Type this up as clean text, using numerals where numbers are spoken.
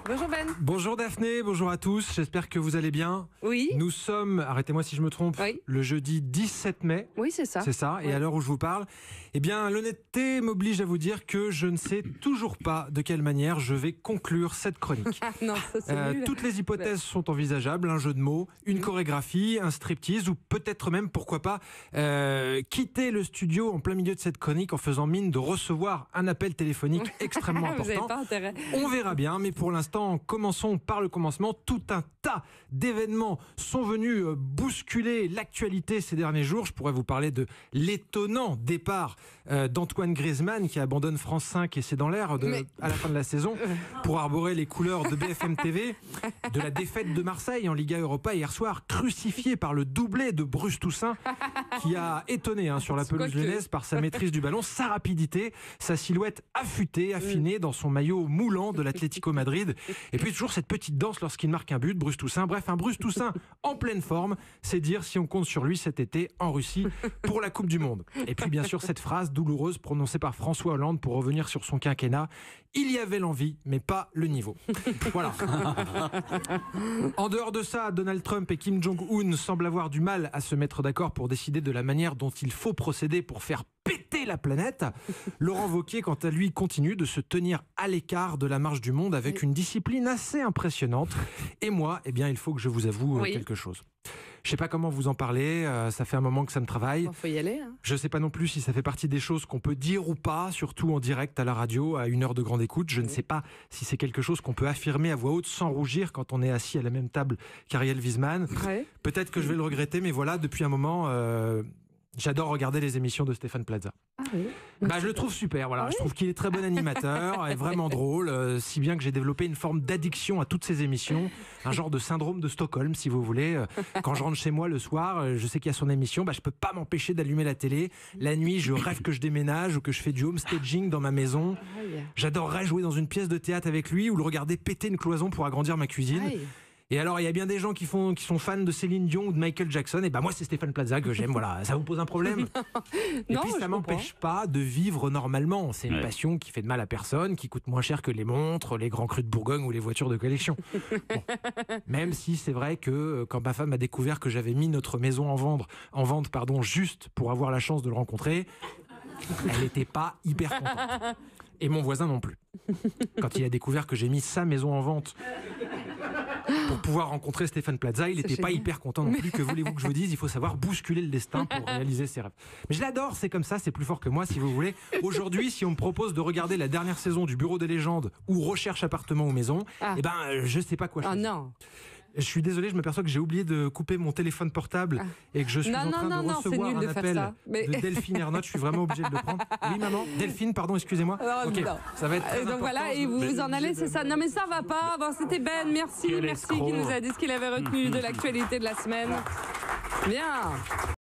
Bonjour Ben. Bonjour Daphné, bonjour à tous, j'espère que vous allez bien. Oui. Nous sommes, arrêtez-moi si je me trompe, Oui. le jeudi 17 mai. Oui, c'est ça. C'est ça, et Ouais. à l'heure où je vous parle, eh bien l'honnêteté m'oblige à vous dire que je ne sais toujours pas de quelle manière je vais conclure cette chronique. Ah non, ça c'est nul. Toutes les hypothèses sont envisageables, un jeu de mots, une chorégraphie, un striptease ou peut-être même, pourquoi pas, quitter le studio en plein milieu de cette chronique en faisant mine de recevoir un appel téléphonique extrêmement Vous n'avez important. pas intérêt. On verra bien, mais pour l'instant, commençons par le commencement. Tout un tas d'événements sont venus bousculer l'actualité ces derniers jours. Je pourrais vous parler de l'étonnant départ d'Antoine Griezmann qui abandonne France 5 et c'est dans l'air à la fin de la saison pour arborer les couleurs de BFM TV, de la défaite de Marseille en Liga Europa hier soir, crucifié par le doublé de Bruce Toussaint qui a étonné sur la pelouse lyonnaise par sa maîtrise du ballon, sa rapidité, sa silhouette affûtée, affinée dans son maillot moulant de l'Atlético Madrid. Et puis toujours cette petite danse lorsqu'il marque un but, Bruce Toussaint. Bref, un Bruce Toussaint en pleine forme, c'est dire si on compte sur lui cet été en Russie pour la Coupe du Monde. Et puis bien sûr cette phrase douloureuse prononcée par François Hollande pour revenir sur son quinquennat. Il y avait l'envie, mais pas le niveau. Voilà. En dehors de ça, Donald Trump et Kim Jong-un semblent avoir du mal à se mettre d'accord pour décider de la manière dont il faut procéder pour faire péter la planète. Laurent Wauquiez, quant à lui, continue de se tenir à l'écart de la marche du monde avec une discipline assez impressionnante. Et moi, eh bien, il faut que je vous avoue quelque chose. Je sais pas comment vous en parler, ça fait un moment que ça me travaille. Bon, faut y aller. Je sais pas non plus si ça fait partie des choses qu'on peut dire ou pas, surtout en direct à la radio, à 1 heure de grande écoute. Je ne sais pas si c'est quelque chose qu'on peut affirmer à voix haute sans rougir quand on est assis à la même table qu'Ariel Wiesman. Ouais. Peut-être que je vais le regretter, mais voilà, depuis un moment... J'adore regarder les émissions de Stéphane Plaza. Ah oui. Je le trouve super, voilà. Je trouve qu'il est très bon animateur, est vraiment drôle, si bien que j'ai développé une forme d'addiction à toutes ces émissions, un genre de syndrome de Stockholm, si vous voulez. Quand je rentre chez moi le soir, je sais qu'il y a son émission, je peux pas m'empêcher d'allumer la télé. La nuit, je rêve que je déménage ou que je fais du homestaging dans ma maison. J'adorerais jouer dans une pièce de théâtre avec lui ou le regarder péter une cloison pour agrandir ma cuisine. Aïe. Et alors, il y a bien des gens qui sont fans de Céline Dion ou de Michael Jackson. Et moi, c'est Stéphane Plaza que j'aime. Voilà, ça vous pose un problème? Et Non, puis, ça m'empêche pas de vivre normalement. C'est une passion qui fait de mal à personne, qui coûte moins cher que les montres, les grands crus de Bourgogne ou les voitures de collection. Bon. Même si c'est vrai que quand ma femme a découvert que j'avais mis notre maison en vente, juste pour avoir la chance de le rencontrer, elle n'était pas hyper contente. Et mon voisin non plus. Quand il a découvert que j'ai mis sa maison en vente pour pouvoir rencontrer Stéphane Plaza, il n'était pas hyper content non plus. Que voulez-vous que je vous dise? Il faut savoir bousculer le destin pour réaliser ses rêves. Mais je l'adore, c'est comme ça, c'est plus fort que moi si vous voulez. Aujourd'hui, si on me propose de regarder la dernière saison du Bureau des légendes ou Recherche appartement ou maison, je sais pas quoi choisir. Non. Je suis désolé, je m'aperçois que j'ai oublié de couper mon téléphone portable et que je suis en train de recevoir un appel de Delphine Ernotte. Je suis vraiment obligé de le prendre. Oui, maman. Delphine, pardon, excusez-moi. Non. Ça va être très Donc important. voilà, et vous vous en allez, c'est ça. Non mais ça va pas. Bon, c'était Ben, merci, qui nous a dit ce qu'il avait retenu de l'actualité de la semaine. Bien.